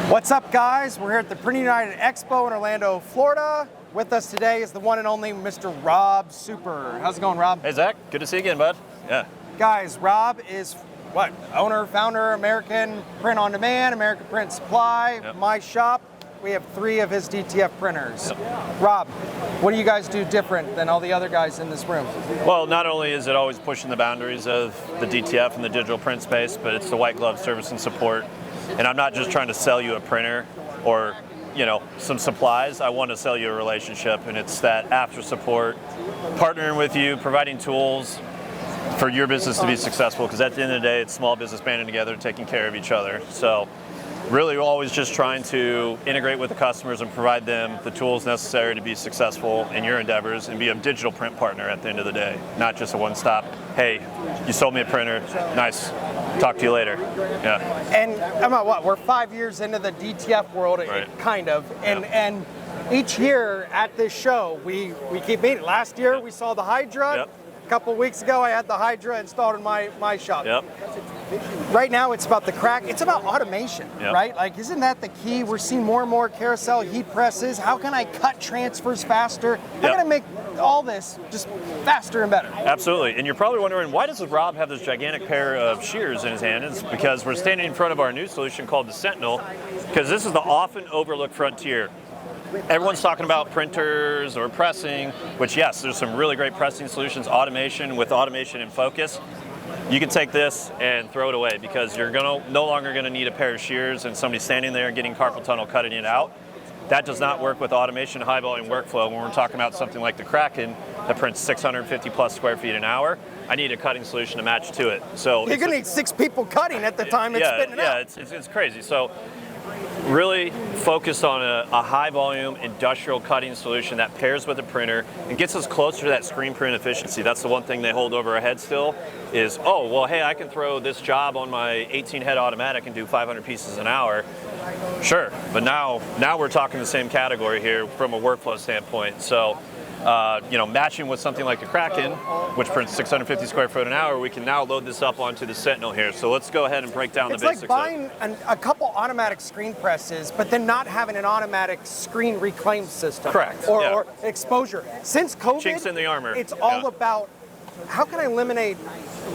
What's up, guys? We're here at the Printing United Expo in Orlando, Florida. With us today is the one and only Mr. Rob Super. How's it going, Rob? Hey, Zach. Good to see you again, bud. Yeah. Guys, Rob is what? Owner, founder, American Print on Demand, American Print Supply, Yep. My Shop. We have 3 of his DTF printers. Yep. Rob, what do you guys do different than all the other guys in this room? Well, not only is it always pushing the boundaries of the DTF and the digital print space, but it's the white glove service and support. And I'm not just trying to sell you a printer or, some supplies. I want to sell you a relationship, and it's that after support, partnering with you, providing tools for your business to be successful, because at the end of the day, it's small business banding together, taking care of each other. So really always just trying to integrate with the customers and provide them the tools necessary to be successful in your endeavors and be a digital print partner at the end of the day, not just a one-stop, hey, you sold me a printer, nice, talk to you later. Yeah. And we're 5 years into the DTF world, Right. kind of, and each year at this show, we keep meeting. Last year we saw the Hydra. Yep. A couple of weeks ago I had the Hydra installed in my shop. Yep. Right now it's about the crack, it's about automation, Yep. right? Like, isn't that the key? We're seeing more and more carousel heat presses. How can I cut transfers faster? How Yep. can I make all this just faster and better? Absolutely, and you're probably wondering, why does Rob have this gigantic pair of shears in his hand? It's because we're standing in front of our new solution called the Sentinel, because this is the often overlooked frontier. Everyone's talking about printers or pressing, which yes, there's some really great pressing solutions, automation with automation in focus. You can take this and throw it away because you're no longer going to need a pair of shears and somebody standing there getting carpal tunnel cutting it out. That does not work with automation, high volume workflow. When we're talking about something like the Kraken that prints 650 plus square feet an hour, I need a cutting solution to match to it. So you're going to need 6 people cutting at the time it's spitting it out. Yeah, it's crazy. So really focused on a high volume industrial cutting solution that pairs with a printer and gets us closer to that screen print efficiency. That's the one thing they hold over our head still is, oh, well, hey, I can throw this job on my 18 head automatic and do 500 pieces an hour. Sure, but now we're talking the same category here from a workflow standpoint. So, matching with something like the Kraken, which prints 650 square foot an hour, we can now load this up onto the Sentinel here. So let's go ahead and break down the basics. It's like buying a couple automatic screen presses, but then not having an automatic screen reclaim system. Correct. Or exposure. Since COVID, Chinks in the armor. It's all about how can I eliminate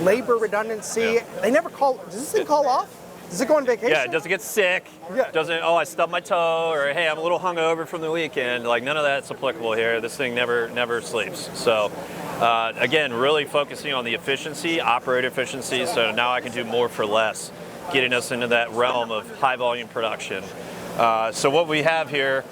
labor redundancy. Yeah. They never call. Does this thing call off? Does it go on vacation? Yeah, it doesn't get sick. Yeah. Doesn't, I stubbed my toe, or hey, I'm a little hungover from the weekend. Like, none of that's applicable here. This thing never sleeps. So, again, really focusing on the efficiency, operator efficiency, so now I can do more for less, getting us into that realm of high volume production. So what we have here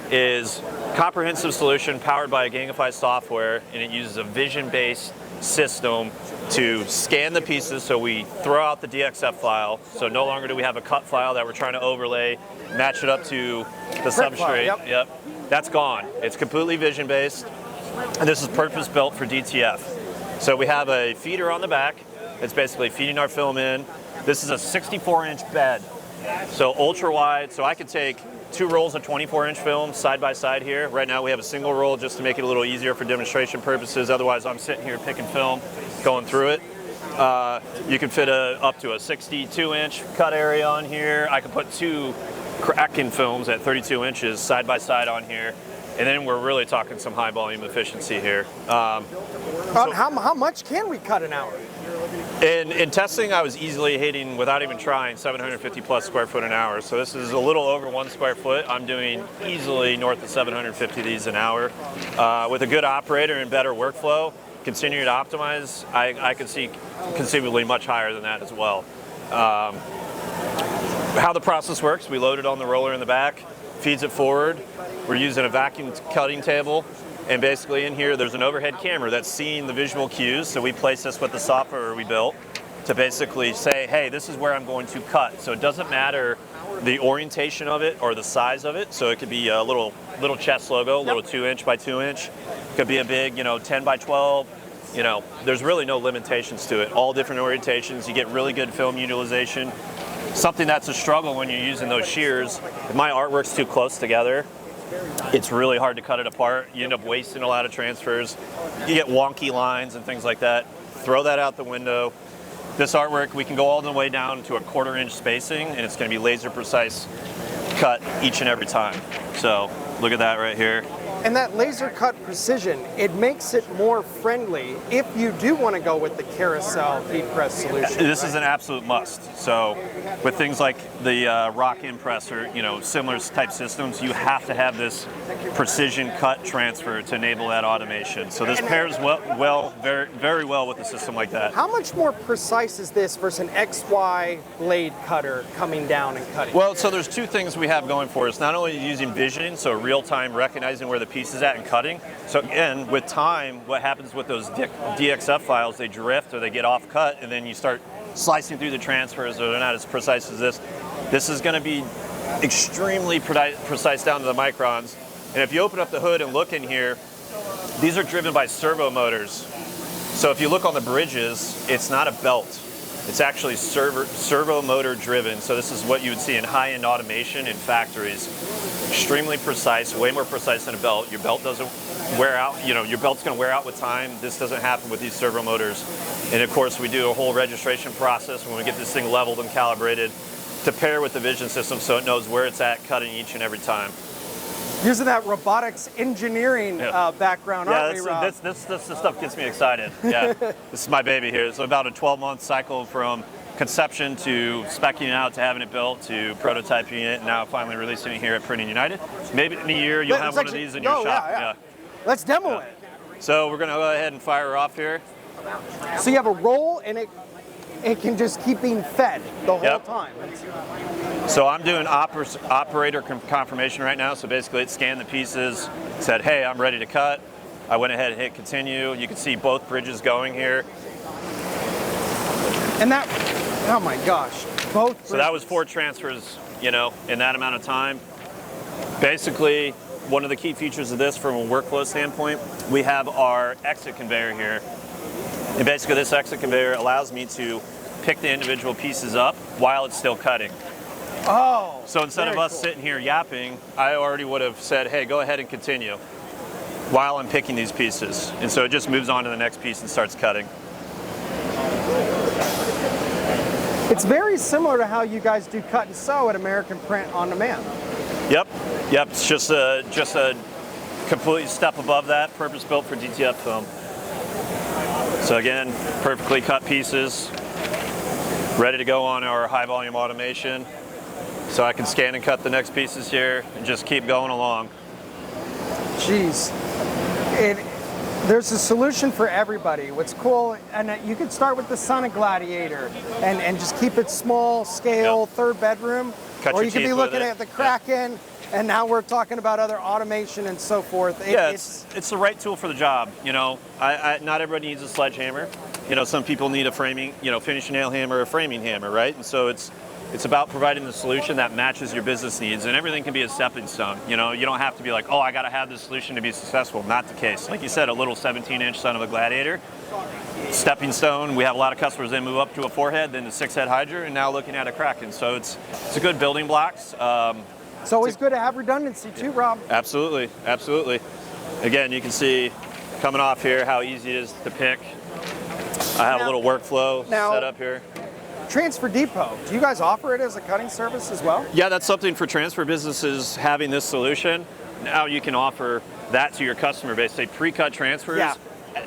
is comprehensive solution powered by a Gangify software, and it uses a vision-based system to scan the pieces, so we throw out the DXF file, so no longer do we have a cut file that we're trying to overlay, match it up to the substrate. Yep. That's gone. It's completely vision-based, and this is purpose-built for DTF. So we have a feeder on the back. It's basically feeding our film in. This is a 64-inch bed, so ultra-wide, so I could take 2 rolls of 24-inch film side by side here. Right now we have a single roll just to make it a little easier for demonstration purposes. Otherwise, I'm sitting here picking film, going through it. You can fit up to a 62-inch cut area on here. I can put 2 Kraken films at 32 inches side by side on here. And then we're really talking some high volume efficiency here. How much can we cut an hour? In testing, I was easily hitting, without even trying, 750 plus square foot an hour. So this is a little over 1 square foot. I'm doing easily north of 750 of these an hour. With a good operator and better workflow, continuing to optimize, I could see conceivably much higher than that as well. How the process works, we load it on the roller in the back, feeds it forward. We're using a vacuum cutting table. And basically in here, there's an overhead camera that's seeing the visual cues. So we place this with the software we built to basically say, hey, this is where I'm going to cut. So it doesn't matter the orientation of it or the size of it. So it could be a little chest logo, a little 2-inch by 2-inch. Could be a big, 10 by 12. There's really no limitations to it. All different orientations. You get really good film utilization. Something that's a struggle when you're using those shears. If my artwork's too close together, it's really hard to cut it apart. You end up wasting a lot of transfers. You get wonky lines and things like that. Throw that out the window. This artwork, we can go all the way down to a 1/4 inch spacing, and it's going to be laser precise cut each and every time. So look at that right here. And that laser cut precision, it makes it more friendly if you do want to go with the carousel heat press solution. This is an absolute must. So with things like the rock impress or similar type systems, you have to have this precision cut transfer to enable that automation. So this pairs very, very well with a system like that. How much more precise is this versus an XY blade cutter coming down and cutting? Well, so there's two things we have going for us. Not only using visioning, so real-time recognizing where the piece is at and cutting. So again, with time, what happens with those DXF files, they drift or they get off cut, and then you start slicing through the transfers, or they're not as precise as this. This is going to be extremely precise down to the microns. And if you open up the hood and look in here, these are driven by servo motors. So if you look on the bridges, it's not a belt. It's actually servo motor driven. So this is what you would see in high-end automation in factories. Extremely precise, way more precise than a belt. Your belt doesn't wear out, your belt's gonna wear out with time. This doesn't happen with these servo motors. And of course, we do a whole registration process when we get this thing leveled and calibrated to pair with the vision system so it knows where it's at cutting each and every time. Using that robotics engineering background, aren't we, Rob? This stuff gets me excited. Yeah, this is my baby here. It's about a 12-month cycle from conception to speccing out to having it built to prototyping it, and now finally releasing it here at Printing United. Maybe in a year you'll have one of these in your shop. Yeah. Let's demo it. So we're going to go ahead and fire her off here. So you have a roll, and it can just keep being fed the whole time. So I'm doing operator confirmation right now. So basically it scanned the pieces, said, hey, I'm ready to cut. I went ahead and hit continue. You can see both bridges going here. And that, oh my gosh, both bridges. So that was 4 transfers, in that amount of time. Basically, one of the key features of this from a workflow standpoint, we have our exit conveyor here. And basically this exit conveyor allows me to pick the individual pieces up while it's still cutting. Oh, so instead of us sitting here yapping, I already would have said, hey, go ahead and continue while I'm picking these pieces. And so it just moves on to the next piece and starts cutting. It's very similar to how you guys do cut and sew at American Print on Demand. Yep. It's just a complete step above that, purpose-built for DTF film. So again, perfectly cut pieces, ready to go on our high volume automation. So I can scan and cut the next pieces here and just keep going along. Jeez. There's a solution for everybody. What's cool, and you could start with the Sonic Gladiator and just keep it small scale, third bedroom. Or you could be looking at the Kraken, and now we're talking about other automation and so forth. It's the right tool for the job. Not everybody needs a sledgehammer. Some people need a framing, finishing nail hammer or a framing hammer, right? And so it's about providing the solution that matches your business needs, and everything can be a stepping stone. You don't have to be like, oh, I got to have this solution to be successful. Not the case. Like you said, a little 17-inch son of a Gladiator, stepping stone. We have a lot of customers that move up to a 4-head, then the 6-head Hydra, and now looking at a Kraken. So it's a good building blocks. It's always good to have redundancy too, Rob. Absolutely. Again, you can see coming off here how easy it is to pick. I have a little workflow set up here. Transfer Depot, do you guys offer it as a cutting service as well? Yeah, that's something for transfer businesses having this solution. Now you can offer that to your customer base. Say pre-cut transfers,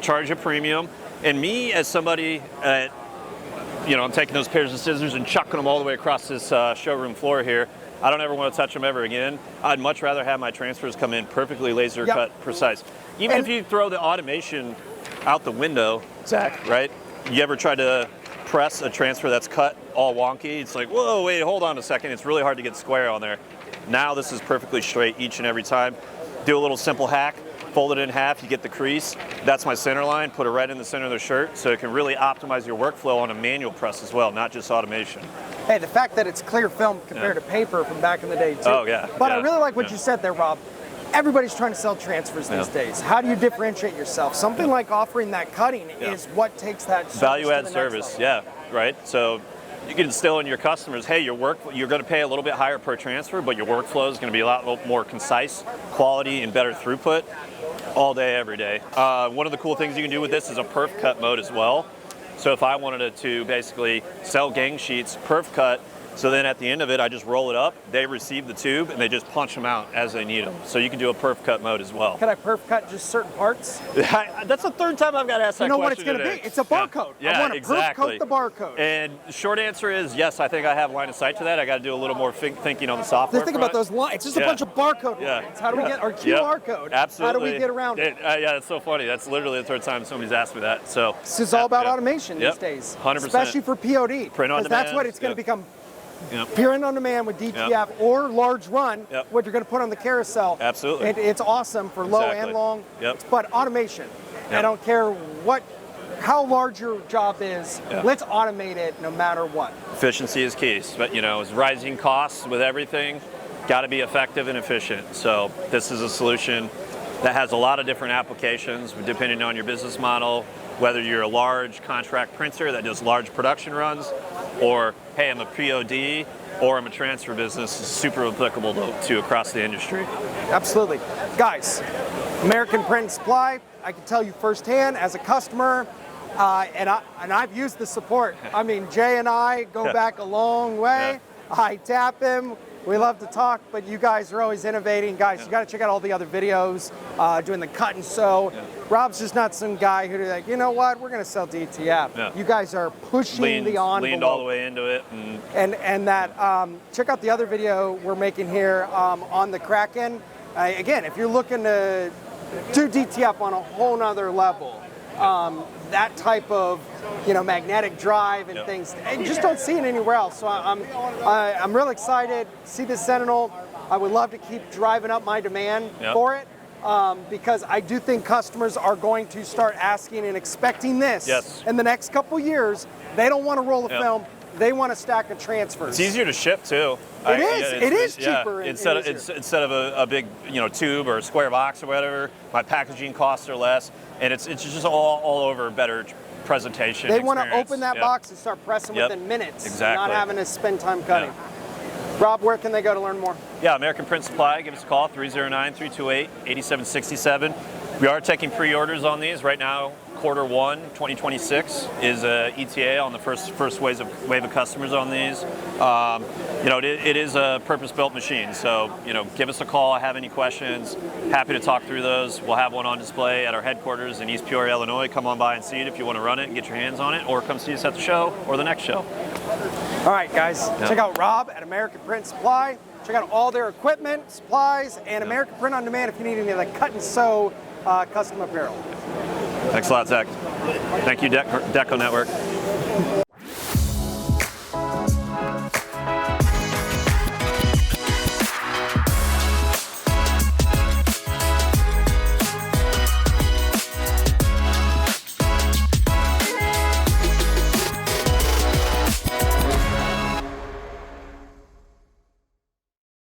charge a premium. And me as somebody, I'm taking those pairs of scissors and chucking them all the way across this showroom floor here. I don't ever want to touch them ever again. I'd much rather have my transfers come in perfectly laser cut precise. Even if you throw the automation out the window, Zach, right? You ever try to press a transfer that's cut all wonky? It's like, whoa, wait, hold on a second. It's really hard to get square on there. Now this is perfectly straight each and every time. Do a little simple hack, fold it in half, you get the crease. That's my center line, put it right in the center of the shirt, so it can really optimize your workflow on a manual press as well, not just automation. Hey, the fact that it's clear film compared to paper from back in the day too. Oh yeah. But I really like what you said there, Rob. Everybody's trying to sell transfers these days. How do you differentiate yourself? Something like offering that cutting is what takes that value-add service. Right. So you can instill in your customers, hey, you're going to pay a little bit higher per transfer, but your workflow is going to be a lot more concise, quality, and better throughput all day, every day. One of the cool things you can do with this is a perf cut mode as well. So if I wanted to basically sell gang sheets, perf cut, So then at the end of it, I just roll it up, they receive the tube, and they just punch them out as they need them. So you can do a perf cut mode as well. Can I perf cut just certain parts? That's the third time I've got asked that question. You know what it's going to be? It's a barcode. Yeah, I want to exactly. perf coat the barcode. And the short answer is yes, I think I have line of sight to that. I got to do a little more thinking on the software. Just think about those lines. It's just a bunch of barcode lines. How do we get our QR code? Absolutely. How do we get around it? Yeah, it's so funny. That's literally the third time somebody's asked me that. So this is all about automation these days. 100%. Especially for POD. Print on demand. That's what it's going to become. Print on demand with DTF or large run, what you're going to put on the carousel. Absolutely. It's awesome for low and long. But automation. I don't care how large your job is. Let's automate it no matter what. Efficiency is key. But it's rising costs with everything. Got to be effective and efficient. So this is a solution that has a lot of different applications depending on your business model. Whether you're a large contract printer that does large production runs, or hey, I'm a POD, or I'm a transfer business, is super applicable to across the industry. Absolutely. Guys, American Print and Supply, I can tell you firsthand as a customer, and I've used the support. I mean, Jay and I go back a long way. I tap him. We love to talk, but you guys are always innovating. Guys, you got to check out all the other videos, doing the cut and sew. Rob's just not some guy who's like, you know what, we're going to sell DTF. You guys are pushing the envelope. Leaned all the way into it. And that, check out the other video we're making here on the Kraken. Again, if you're looking to do DTF on a whole nother level, that type of magnetic drive and things, and you just don't see it anywhere else. So I'm really excited to see this Sentinel. I would love to keep driving up my demand for it because I do think customers are going to start asking and expecting this in the next couple years. They don't want to roll a film. They want a stack of transfers. It's easier to ship too. It is cheaper. Instead of a big tube or a square box or whatever, my packaging costs are less, and it's just all over better presentation. They want to open that box and start pressing within minutes. Exactly. Not having to spend time cutting. Rob, where can they go to learn more? Yeah, American Print Supply. Give us a call, 309-328-8767. We are taking pre-orders on these right now. Q1 2026 is ETA on the first wave of customers on these. It is a purpose-built machine, so give us a call. Have any questions? Happy to talk through those. We'll have one on display at our headquarters in East Peoria, Illinois. Come on by and see it if you want to run it and get your hands on it, or come see us at the show or the next show. All right, guys, check out Rob at American Print Supply. Check out all their equipment, supplies, and American Print on Demand if you need any of the cut and sew custom apparel. Thanks a lot, Zach. Thank you, DecoNetwork.